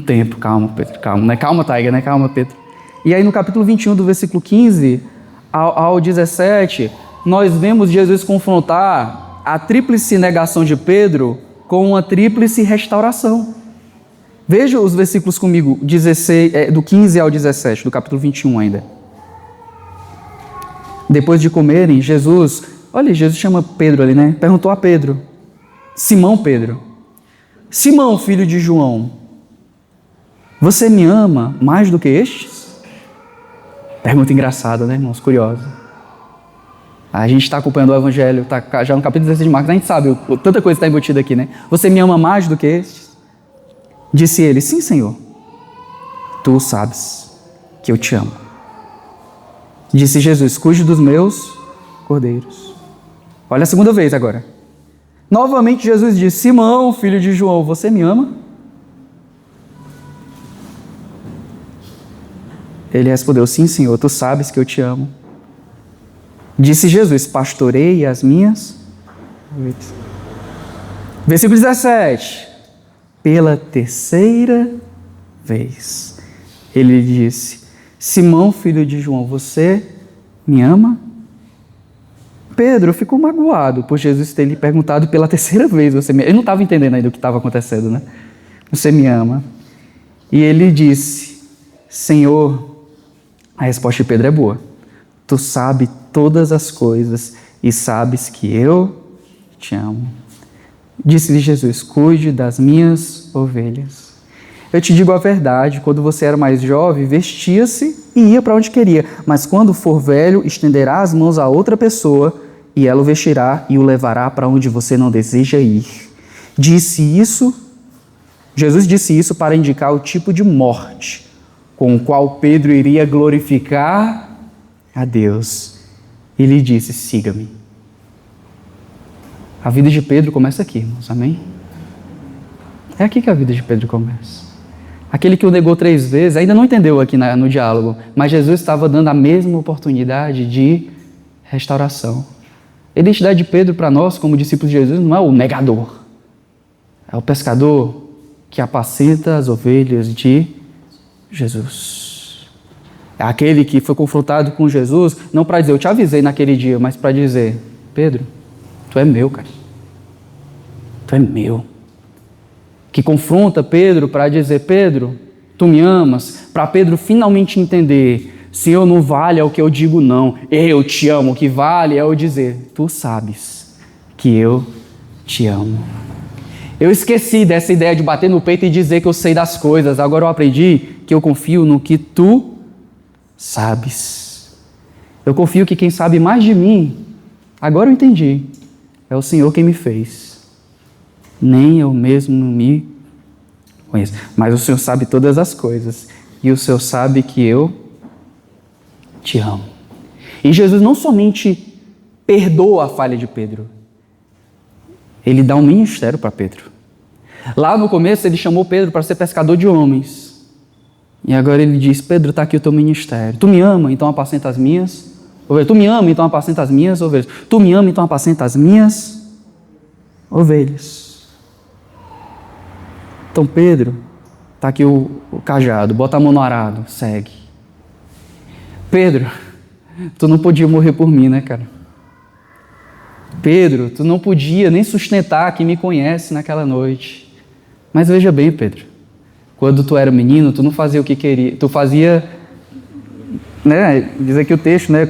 tempo. Calma, Pedro, calma. Não é calma, Tiger, né? Calma, Pedro. E aí no capítulo 21, do versículo 15 ao 17, nós vemos Jesus confrontar a tríplice negação de Pedro com uma tríplice restauração. Veja os versículos comigo, do 15 ao 17, do capítulo 21 ainda. Depois de comerem, Jesus chama Pedro ali, né? Perguntou a Pedro, Simão Pedro, Simão, filho de João, você me ama mais do que estes? Pergunta engraçada, né, irmãos? Curiosa. A gente está acompanhando o Evangelho, está já no capítulo 16 de Marcos, a gente sabe, tanta coisa está embutida aqui, né? Você me ama mais do que estes? Disse ele, sim, Senhor. Tu sabes que eu te amo. Disse Jesus, cuide dos meus cordeiros. Olha a segunda vez agora. Novamente Jesus disse: Simão, filho de João, você me ama? Ele respondeu: sim, Senhor, tu sabes que eu te amo. Disse Jesus: pastorei as minhas ovelhas. Versículo 17. Pela terceira vez, ele disse: Simão, filho de João, você me ama? Pedro ficou magoado por Jesus ter lhe perguntado pela terceira vez: você me ama? Ele não estava entendendo ainda o que estava acontecendo, né? Você me ama? E ele disse: Senhor, a resposta de Pedro é boa. Tu sabes todas as coisas e sabes que eu te amo. Disse-lhe Jesus: cuide das minhas ovelhas. Eu te digo a verdade, quando você era mais jovem, vestia-se e ia para onde queria, mas quando for velho, estenderá as mãos a outra pessoa e ela o vestirá e o levará para onde você não deseja ir. Jesus disse isso para indicar o tipo de morte com o qual Pedro iria glorificar a Deus. Ele disse: siga-me. A vida de Pedro começa aqui, irmãos, amém? É aqui que a vida de Pedro começa. Aquele que o negou 3 vezes, ainda não entendeu aqui no diálogo, mas Jesus estava dando a mesma oportunidade de restauração. A identidade de Pedro para nós, como discípulos de Jesus, não é o negador. É o pescador que apacenta as ovelhas de Jesus. É aquele que foi confrontado com Jesus, não para dizer: eu te avisei naquele dia, mas para dizer: Pedro, tu é meu, cara. Tu é meu. Que confronta Pedro para dizer: Pedro, tu me amas? Para Pedro finalmente entender: Senhor, não vale é o que eu digo não. Eu te amo. O que vale é eu dizer: tu sabes que eu te amo. Eu esqueci dessa ideia de bater no peito e dizer que eu sei das coisas. Agora eu aprendi que eu confio no que tu sabes. Eu confio que quem sabe mais de mim, agora eu entendi, é o Senhor quem me fez. Nem eu mesmo me conheço. Mas o Senhor sabe todas as coisas. E o Senhor sabe que eu te amo. E Jesus não somente perdoa a falha de Pedro, ele dá um ministério para Pedro. Lá no começo ele chamou Pedro para ser pescador de homens. E agora ele diz: Pedro, está aqui o teu ministério. Tu me ama, então apacenta as minhas ovelhas. Tu me ama, então apacenta as minhas ovelhas. Tu me ama, então apacenta as minhas ovelhas. Então Pedro, está aqui o cajado, bota a mão no arado, segue. Pedro, tu não podia morrer por mim, né, cara? Pedro, tu não podia nem sustentar quem me conhece naquela noite. Mas veja bem, Pedro, quando tu era menino, tu não fazia o que queria, tu fazia, né, diz aqui o texto, né,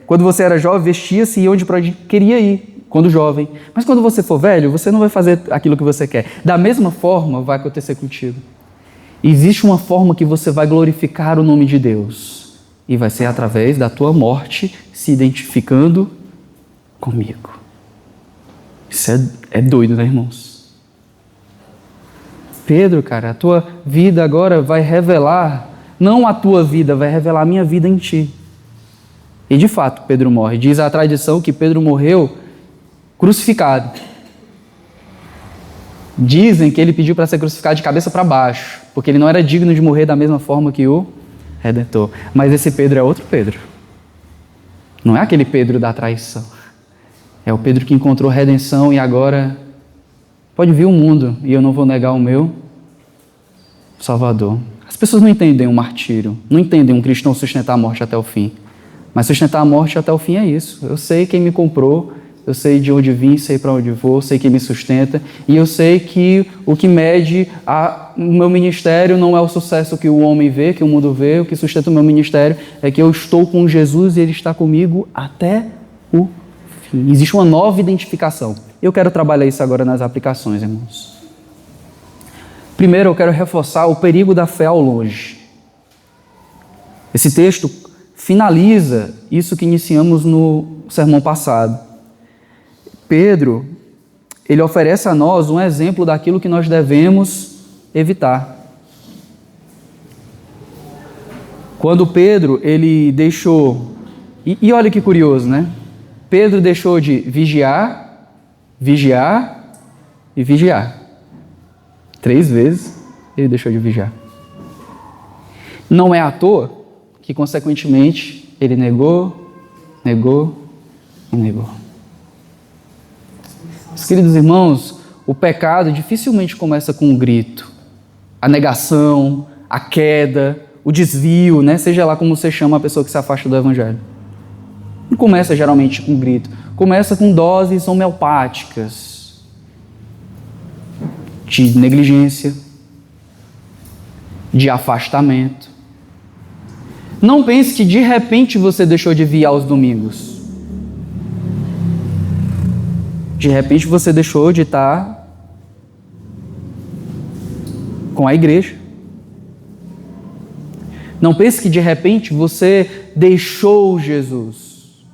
quando você era jovem, vestia-se e ia onde queria ir, quando jovem. Mas quando você for velho, você não vai fazer aquilo que você quer. Da mesma forma vai acontecer contigo. Existe uma forma que você vai glorificar o nome de Deus, e vai ser através da tua morte, se identificando comigo. Isso é doido, né, irmãos? Pedro, cara, a tua vida agora vai revelar, não a tua vida, vai revelar a minha vida em ti. E de fato, Pedro morre. Diz a tradição que Pedro morreu crucificado. Dizem que ele pediu para ser crucificado de cabeça para baixo, porque ele não era digno de morrer da mesma forma que o Redentor. Mas esse Pedro é outro Pedro. Não é aquele Pedro da traição. É o Pedro que encontrou redenção e agora pode vir o mundo e eu não vou negar o meu Salvador. As pessoas não entendem o martírio, não entendem um cristão sustentar a morte até o fim. Mas sustentar a morte até o fim é isso. Eu sei quem me comprou, eu sei de onde vim, sei para onde vou, sei quem me sustenta e eu sei que o que mede o meu ministério não é o sucesso que o homem vê, que o mundo vê. O que sustenta o meu ministério é que eu estou com Jesus e Ele está comigo até o fim. Existe uma nova identificação. Eu quero trabalhar isso agora nas aplicações, irmãos. Primeiro, eu quero reforçar o perigo da fé ao longe. Esse texto finaliza isso que iniciamos no sermão passado. Pedro, ele oferece a nós um exemplo daquilo que nós devemos evitar. Quando Pedro, ele deixou... E olha que curioso, né? Pedro deixou de vigiar, vigiar e vigiar. 3 vezes ele deixou de vigiar. Não é à toa que, consequentemente, ele negou e negou. Meus queridos irmãos, o pecado dificilmente começa com um grito. A negação, a queda, o desvio, né? Seja lá como você chama a pessoa que se afasta do Evangelho. Não começa geralmente com um grito. Começa com doses homeopáticas de negligência, de afastamento. Não pense que de repente você deixou de vir aos domingos. De repente você deixou de estar com a igreja. Não pense que de repente você deixou Jesus.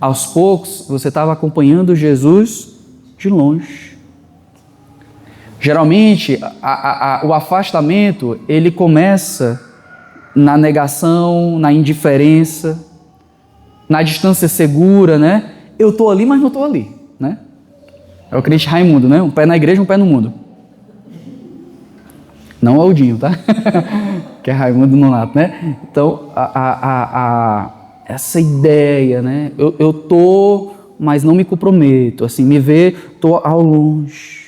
Aos poucos você estava acompanhando Jesus de longe. Geralmente o afastamento ele começa na negação, na indiferença, na distância segura, né? Eu estou ali, mas não estou ali, né? É o crente Raimundo, né? Um pé na igreja, um pé no mundo. Não é o Aldinho, tá? Que é Raimundo Nonato, né? Então, essa ideia, né? Eu tô, mas não me comprometo. Assim, me ver, tô ao longe.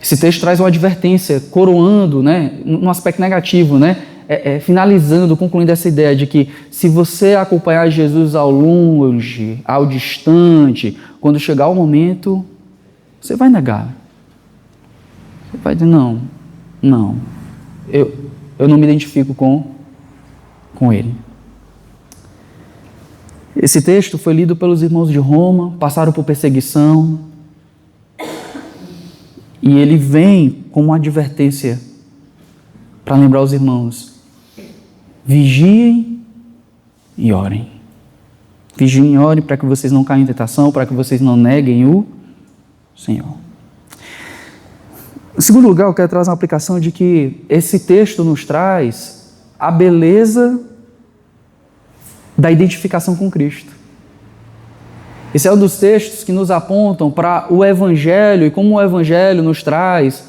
Esse texto traz uma advertência, coroando, né? Num aspecto negativo, né? Finalizando, concluindo essa ideia de que se você acompanhar Jesus ao longe, ao distante, quando chegar o momento, você vai negar. Você vai dizer, não, eu não me identifico com ele. Esse texto foi lido pelos irmãos de Roma, passaram por perseguição, e ele vem com uma advertência para lembrar os irmãos: vigiem e orem. Vigiem e orem para que vocês não caiam em tentação, para que vocês não neguem o Senhor. Em segundo lugar, eu quero trazer uma aplicação de que esse texto nos traz a beleza da identificação com Cristo. Esse é um dos textos que nos apontam para o Evangelho e como o Evangelho nos traz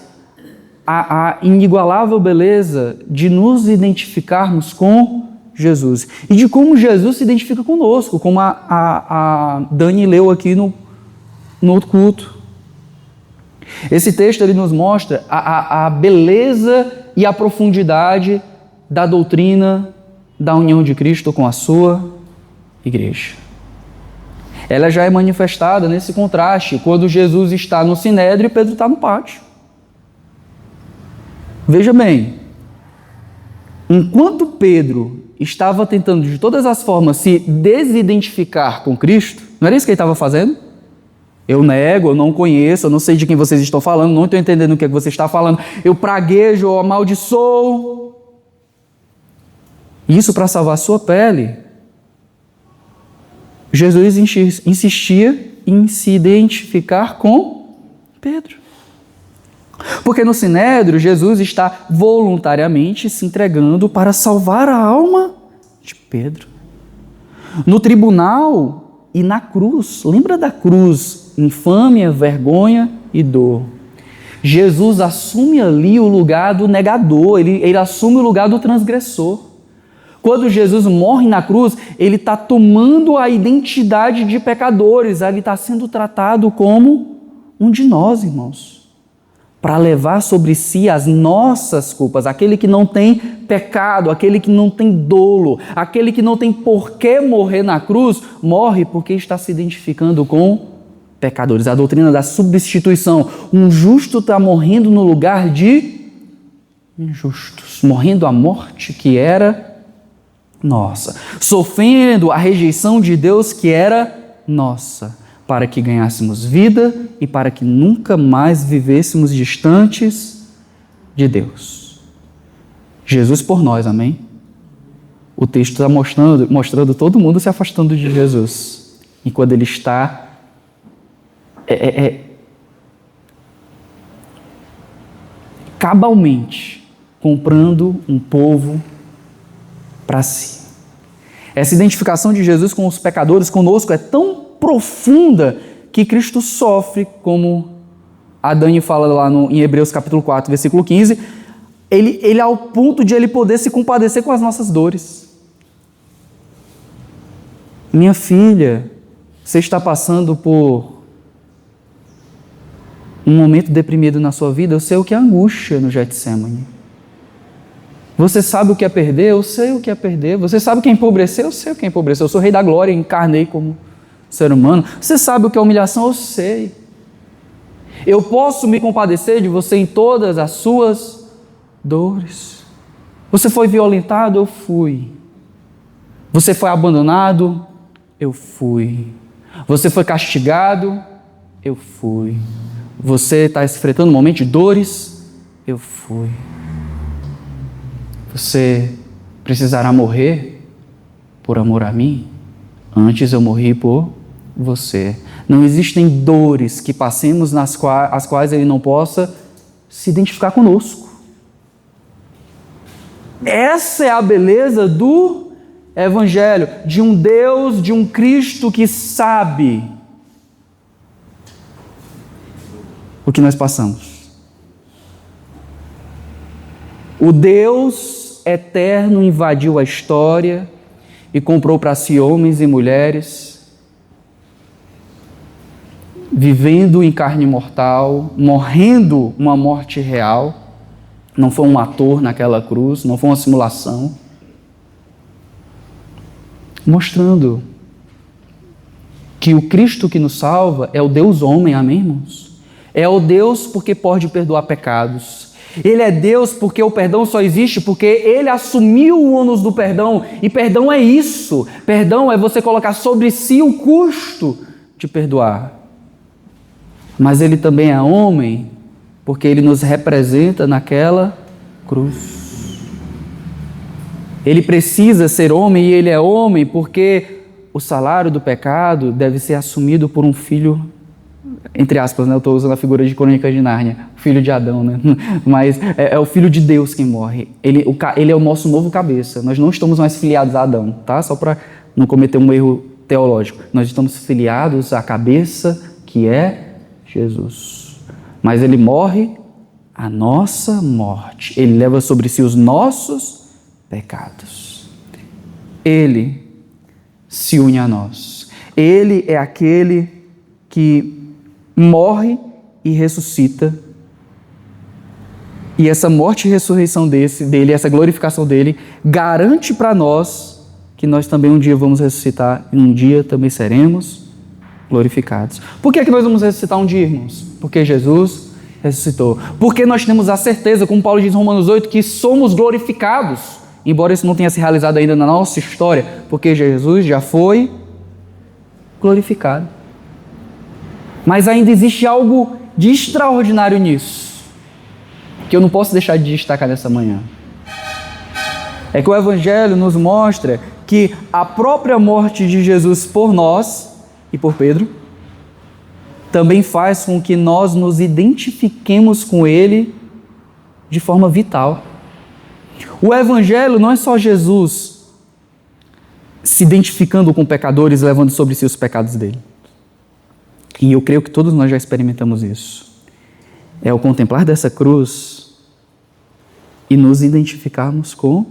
a inigualável beleza de nos identificarmos com Jesus e de como Jesus se identifica conosco, como a Dani leu aqui no outro culto. Esse texto ele nos mostra a beleza e a profundidade da doutrina da união de Cristo com a sua igreja. Ela já é manifestada nesse contraste, quando Jesus está no sinédrio e Pedro está no pátio. Veja bem, enquanto Pedro estava tentando de todas as formas se desidentificar com Cristo, não era isso que ele estava fazendo? Eu nego, eu não conheço, eu não sei de quem vocês estão falando, não estou entendendo o que você está falando, eu praguejo, eu amaldiçoo. Isso para salvar a sua pele. Jesus insistia em se identificar com Pedro. Porque no sinédrio, Jesus está voluntariamente se entregando para salvar a alma de Pedro. No tribunal e na cruz, lembra da cruz, infâmia, vergonha e dor. Jesus assume ali o lugar do negador, ele assume o lugar do transgressor. Quando Jesus morre na cruz, ele está tomando a identidade de pecadores, ele está sendo tratado como um de nós, irmãos, para levar sobre si as nossas culpas, aquele que não tem pecado, aquele que não tem dolo, aquele que não tem por que morrer na cruz, morre porque está se identificando com pecadores. A doutrina da substituição, um justo está morrendo no lugar de injustos, morrendo a morte que era nossa, sofrendo a rejeição de Deus que era nossa, para que ganhássemos vida e para que nunca mais vivêssemos distantes de Deus. Jesus por nós, amém? O texto está mostrando todo mundo se afastando de Jesus. E quando ele está cabalmente comprando um povo para si. Essa identificação de Jesus com os pecadores, conosco, é tão profunda que Cristo sofre, como a Dani fala lá em Hebreus capítulo 4, versículo 15, ele ao ponto de ele poder se compadecer com as nossas dores. Minha filha, você está passando por um momento deprimido na sua vida, eu sei o que é angústia no Getsêmani. Você sabe o que é perder? Eu sei o que é perder. Você sabe o que é empobrecer? Eu sei o que é empobrecer. Eu sou rei da glória, encarnei como ser humano. Você sabe o que é humilhação? Eu sei. Eu posso me compadecer de você em todas as suas dores. Você foi violentado? Eu fui. Você foi abandonado? Eu fui. Você foi castigado? Eu fui. Você está enfrentando um momento de dores? Eu fui. Você precisará morrer por amor a mim? Antes eu morri por você. Não existem dores que passemos as quais Ele não possa se identificar conosco. Essa é a beleza do Evangelho, de um Deus, de um Cristo que sabe o que nós passamos. O Deus eterno invadiu a história e comprou para si homens e mulheres, vivendo em carne mortal, morrendo uma morte real. Não foi um ator naquela cruz, não foi uma simulação. Mostrando que o Cristo que nos salva é o Deus homem, amém, irmãos? É o Deus porque pode perdoar pecados. Ele é Deus porque o perdão só existe porque Ele assumiu o ônus do perdão. E perdão é isso. Perdão é você colocar sobre si o custo de perdoar. Mas Ele também é homem porque Ele nos representa naquela cruz. Ele precisa ser homem e Ele é homem porque o salário do pecado deve ser assumido por um filho, entre aspas, né? Eu estou usando a figura de Crônicas de Nárnia, filho de Adão, né? Mas é o Filho de Deus quem morre. Ele é o nosso novo cabeça. Nós não estamos mais filiados a Adão, tá? Só para não cometer um erro teológico. Nós estamos filiados à cabeça que é Jesus. Mas Ele morre a nossa morte. Ele leva sobre si os nossos pecados. Ele se une a nós. Ele é aquele que morre e ressuscita. E essa morte e ressurreição dele, essa glorificação dele, garante para nós que nós também um dia vamos ressuscitar e um dia também seremos glorificados. Por que é que nós vamos ressuscitar um dia, irmãos? Porque Jesus ressuscitou. Porque nós temos a certeza, como Paulo diz em Romanos 8, que somos glorificados, embora isso não tenha se realizado ainda na nossa história, porque Jesus já foi glorificado. Mas ainda existe algo de extraordinário nisso, que eu não posso deixar de destacar nessa manhã. É que o Evangelho nos mostra que a própria morte de Jesus por nós e por Pedro também faz com que nós nos identifiquemos com Ele de forma vital. O Evangelho não é só Jesus se identificando com pecadores, levando sobre si os pecados dele. E eu creio que todos nós já experimentamos isso. É o contemplar dessa cruz e nos identificarmos com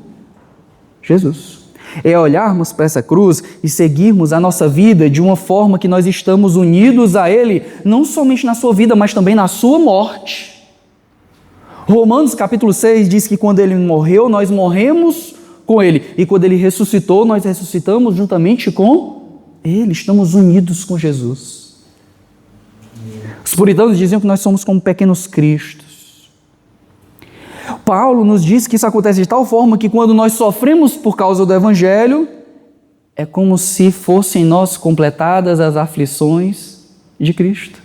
Jesus. É olharmos para essa cruz e seguirmos a nossa vida de uma forma que nós estamos unidos a Ele, não somente na sua vida, mas também na sua morte. Romanos capítulo 6 diz que quando Ele morreu, nós morremos com Ele. E quando Ele ressuscitou, nós ressuscitamos juntamente com Ele. Estamos unidos com Jesus. Os puritanos diziam que nós somos como pequenos cristos. Paulo nos diz que isso acontece de tal forma que quando nós sofremos por causa do Evangelho, é como se fossem em nós completadas as aflições de Cristo.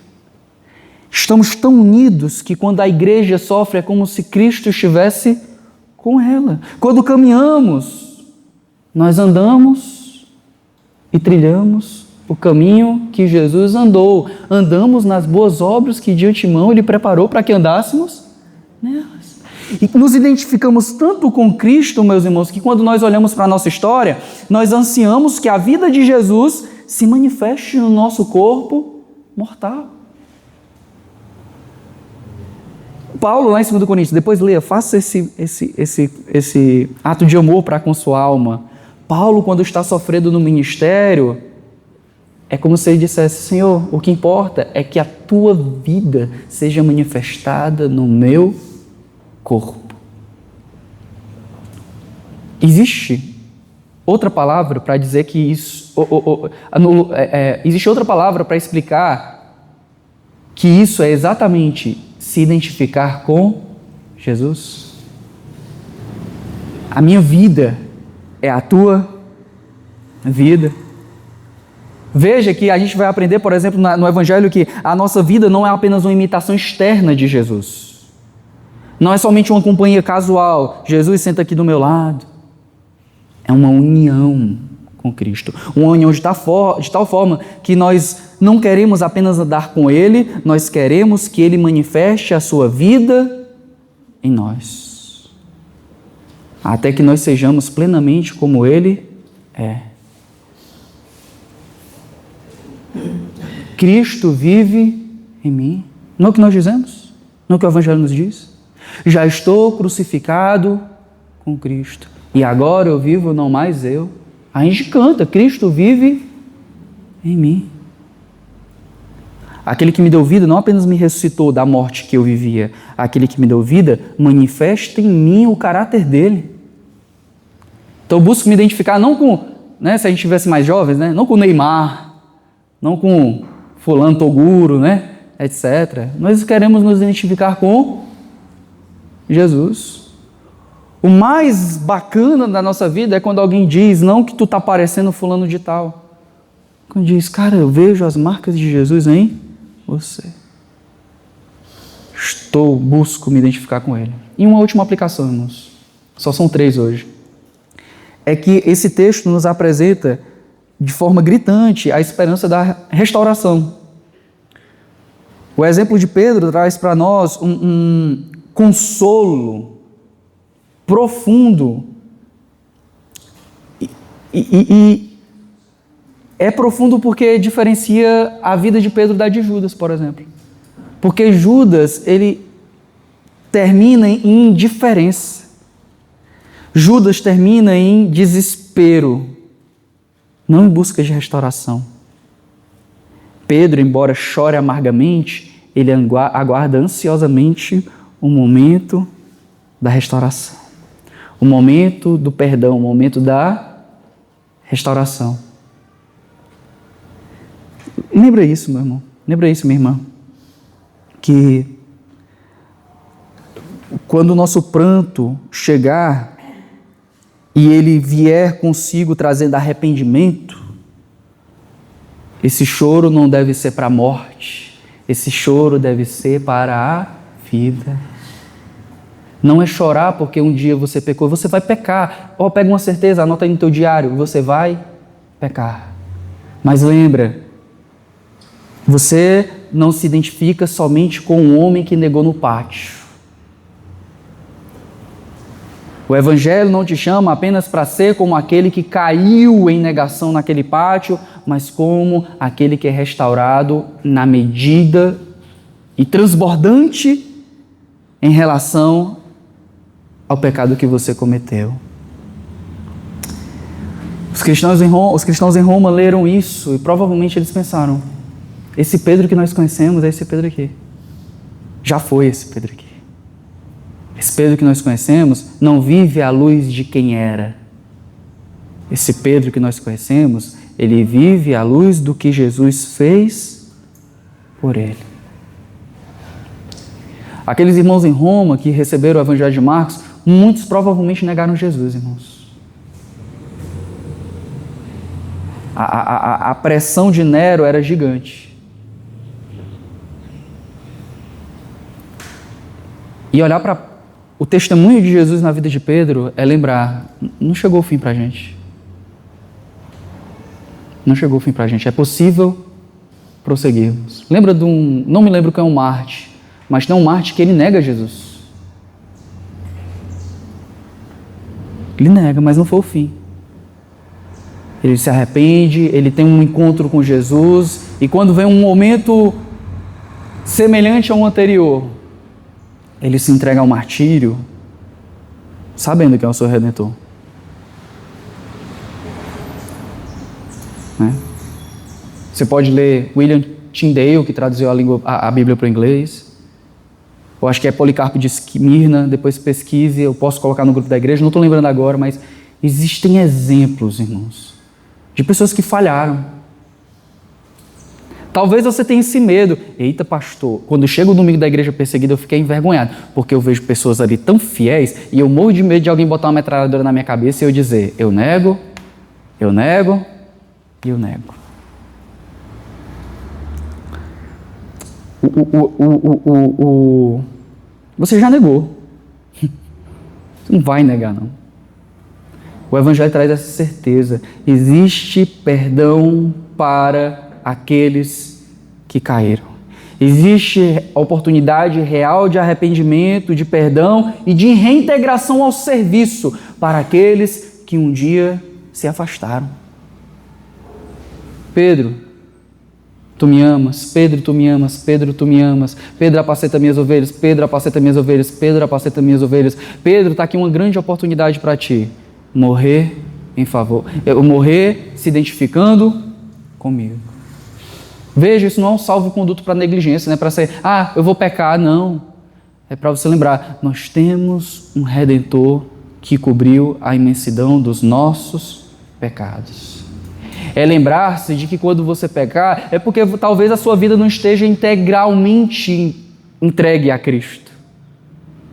Estamos tão unidos que quando a igreja sofre é como se Cristo estivesse com ela. Quando caminhamos, nós andamos e trilhamos o caminho que Jesus andou. Andamos nas boas obras que de antemão Ele preparou para que andássemos nelas. E nos identificamos tanto com Cristo, meus irmãos, que quando nós olhamos para a nossa história, nós ansiamos que a vida de Jesus se manifeste no nosso corpo mortal. Paulo, lá em 2 Coríntios, depois leia, faça esse ato de amor para com sua alma. Paulo, quando está sofrendo no ministério, é como se ele dissesse: Senhor, o que importa é que a tua vida seja manifestada no meu corpo. Existe outra palavra para dizer que isso... existe outra palavra para explicar que isso é exatamente se identificar com Jesus. A minha vida é a tua vida. Veja que a gente vai aprender, por exemplo, no Evangelho, que a nossa vida não é apenas uma imitação externa de Jesus. Não é somente uma companhia casual. Jesus senta aqui do meu lado. É uma união com Cristo. Uma união de tal forma que nós não queremos apenas andar com Ele, nós queremos que Ele manifeste a sua vida em nós. Até que nós sejamos plenamente como Ele é. Cristo vive em mim. Não é o que nós dizemos? Não é o que o Evangelho nos diz? Já estou crucificado com Cristo. E agora eu vivo, não mais eu. A gente canta: Cristo vive em mim. Aquele que me deu vida não apenas me ressuscitou da morte que eu vivia. Aquele que me deu vida manifesta em mim o caráter dele. Então eu busco me identificar não com, se a gente tivesse mais jovens, não com o Neymar, não com fulano Toguro, etc. Nós queremos nos identificar com Jesus. O mais bacana da nossa vida é quando alguém diz: não que tu está parecendo fulano de tal. Quando diz: cara, eu vejo as marcas de Jesus em você. Busco me identificar com Ele. E uma última aplicação, irmãos. Só são 3 hoje. É que esse texto nos apresenta de forma gritante a esperança da restauração. O exemplo de Pedro traz para nós um consolo profundo. E é profundo porque diferencia a vida de Pedro da de Judas, por exemplo. Porque Judas, ele termina em indiferença. Judas termina em desespero, não em busca de restauração. Pedro, embora chore amargamente, ele aguarda ansiosamente o momento da restauração, o momento do perdão, o momento da restauração. Lembra isso, meu irmão, lembra isso, minha irmã, que quando o nosso pranto chegar e ele vier consigo trazendo arrependimento, esse choro não deve ser para a morte, esse choro deve ser para a vida. Não é chorar porque um dia você pecou, você vai pecar. Pega uma certeza, anota aí no teu diário, você vai pecar. Mas lembra, você não se identifica somente com o homem que negou no pátio. O Evangelho não te chama apenas para ser como aquele que caiu em negação naquele pátio, mas como aquele que é restaurado na medida e transbordante em relação ao pecado que você cometeu. Os cristãos em Roma leram isso e provavelmente eles pensaram: esse Pedro que nós conhecemos é esse Pedro aqui. Já foi esse Pedro aqui. Esse Pedro que nós conhecemos não vive à luz de quem era. Esse Pedro que nós conhecemos, ele vive à luz do que Jesus fez por ele. Aqueles irmãos em Roma que receberam o Evangelho de Marcos, muitos provavelmente negaram Jesus, irmãos. A pressão de Nero era gigante. E olhar para o testemunho de Jesus na vida de Pedro é lembrar: não chegou o fim para a gente. Não chegou o fim para a gente. É possível prosseguirmos. Lembra não me lembro quem é um Marte, mas tem um Marte que ele nega Jesus. Ele nega, mas não foi o fim. Ele se arrepende, ele tem um encontro com Jesus, e quando vem um momento semelhante ao anterior, ele se entrega ao martírio, sabendo que é o seu Redentor. Né? Você pode ler William Tyndale, que traduziu a Bíblia para o inglês. Eu acho que é Policarpo de Esmirna, depois pesquise, eu posso colocar no grupo da igreja, não estou lembrando agora, mas existem exemplos, irmãos, de pessoas que falharam. Talvez você tenha esse medo. Eita, pastor, quando chega o domingo da igreja perseguida, eu fiquei envergonhado, porque eu vejo pessoas ali tão fiéis e eu morro de medo de alguém botar uma metralhadora na minha cabeça e eu dizer, eu nego e eu nego. Você já negou. Você não vai negar, não. O Evangelho traz essa certeza. Existe perdão para aqueles que caíram. Existe oportunidade real de arrependimento, de perdão e de reintegração ao serviço para aqueles que um dia se afastaram. Pedro, tu me amas. Pedro, tu me amas. Pedro, tu me amas. Pedro, apacenta minhas ovelhas. Pedro, apacenta minhas ovelhas. Pedro, apacenta minhas ovelhas. Pedro, está aqui uma grande oportunidade para ti. Morrer em favor. Morrer se identificando comigo. Veja, isso não é um salvo-conduto para negligência, não é para ser, eu vou pecar, não. É para você lembrar, nós temos um Redentor que cobriu a imensidão dos nossos pecados. É lembrar-se de que quando você pecar, é porque talvez a sua vida não esteja integralmente entregue a Cristo.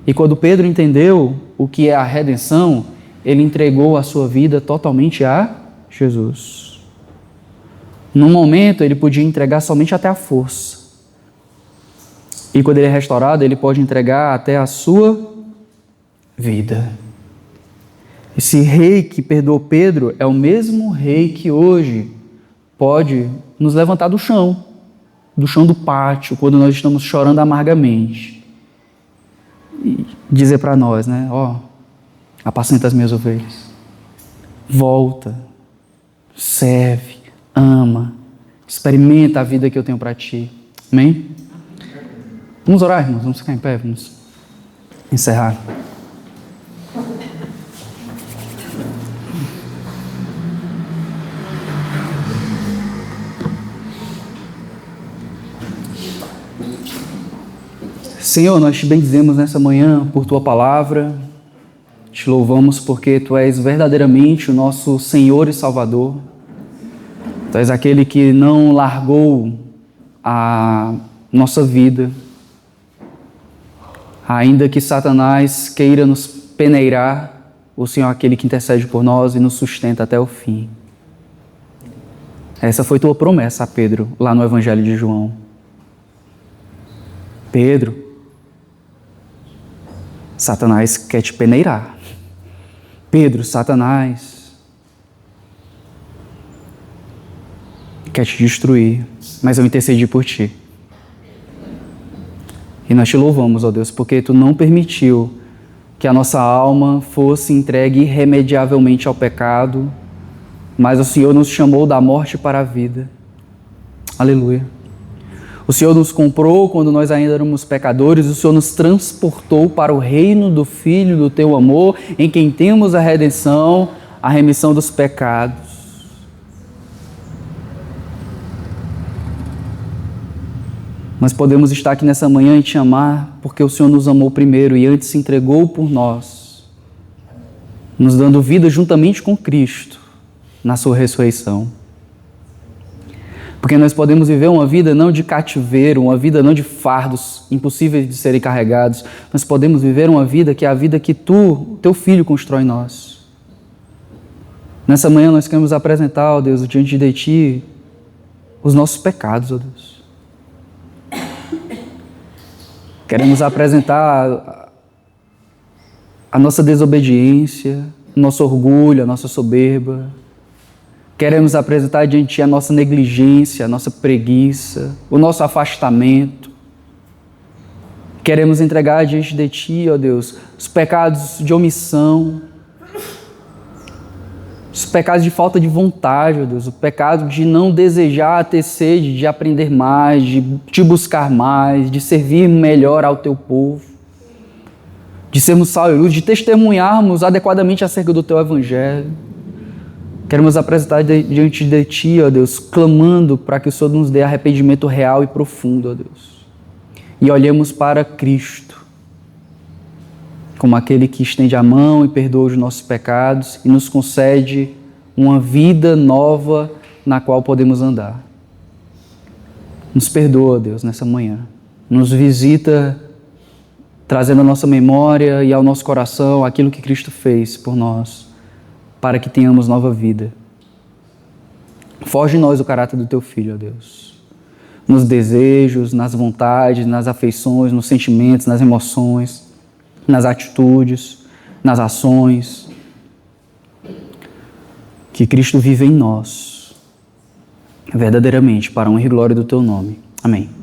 E quando Pedro entendeu o que é a redenção, ele entregou a sua vida totalmente a Jesus. Num momento, ele podia entregar somente até a força. E quando ele é restaurado, ele pode entregar até a sua vida. Esse rei que perdoou Pedro é o mesmo rei que hoje pode nos levantar do chão do pátio, quando nós estamos chorando amargamente. E dizer para nós, né? Apacenta as minhas ovelhas. Volta, serve, ama, experimenta a vida que eu tenho para ti. Amém? Vamos orar, irmãos? Vamos ficar em pé, vamos encerrar. Senhor, nós te bendizemos nessa manhã por tua palavra, te louvamos porque tu és verdadeiramente o nosso Senhor e Salvador. Tu és aquele que não largou a nossa vida, ainda que Satanás queira nos peneirar, o Senhor é aquele que intercede por nós e nos sustenta até o fim. Essa foi tua promessa a Pedro, lá no Evangelho de João. Pedro, Satanás quer te peneirar. Pedro, Satanás quer te destruir, mas eu intercedi por ti. E nós te louvamos, ó Deus, porque tu não permitiu que a nossa alma fosse entregue irremediavelmente ao pecado, mas o Senhor nos chamou da morte para a vida. Aleluia. O Senhor nos comprou quando nós ainda éramos pecadores, o Senhor nos transportou para o reino do Filho do teu amor, em quem temos a redenção, a remissão dos pecados. Nós podemos estar aqui nessa manhã e te amar porque o Senhor nos amou primeiro e antes se entregou por nós, nos dando vida juntamente com Cristo na sua ressurreição. Porque nós podemos viver uma vida não de cativeiro, uma vida não de fardos impossíveis de serem carregados. Nós podemos viver uma vida que é a vida que tu, teu Filho, constrói em nós. Nessa manhã nós queremos apresentar, ó Deus, diante de ti, os nossos pecados, ó Deus. Queremos apresentar a nossa desobediência, o nosso orgulho, a nossa soberba. Queremos apresentar diante de ti a nossa negligência, a nossa preguiça, o nosso afastamento. Queremos entregar diante de ti, ó Deus, os pecados de omissão, pecados de falta de vontade, ó Deus, o pecado de não desejar ter sede, de aprender mais, de te buscar mais, de servir melhor ao teu povo, de sermos sal e luz, de testemunharmos adequadamente acerca do teu evangelho. Queremos apresentar diante de ti, ó Deus, clamando para que o Senhor nos dê arrependimento real e profundo, ó Deus. E olhemos para Cristo, como aquele que estende a mão e perdoa os nossos pecados e nos concede uma vida nova na qual podemos andar. Nos perdoa, Deus, nessa manhã. Nos visita, trazendo à nossa memória e ao nosso coração aquilo que Cristo fez por nós, para que tenhamos nova vida. Forge em nós o caráter do Teu Filho, ó Deus. Nos desejos, nas vontades, nas afeições, nos sentimentos, nas emoções, nas atitudes, nas ações. Que Cristo vive em nós, verdadeiramente, para a honra e glória do Teu nome. Amém.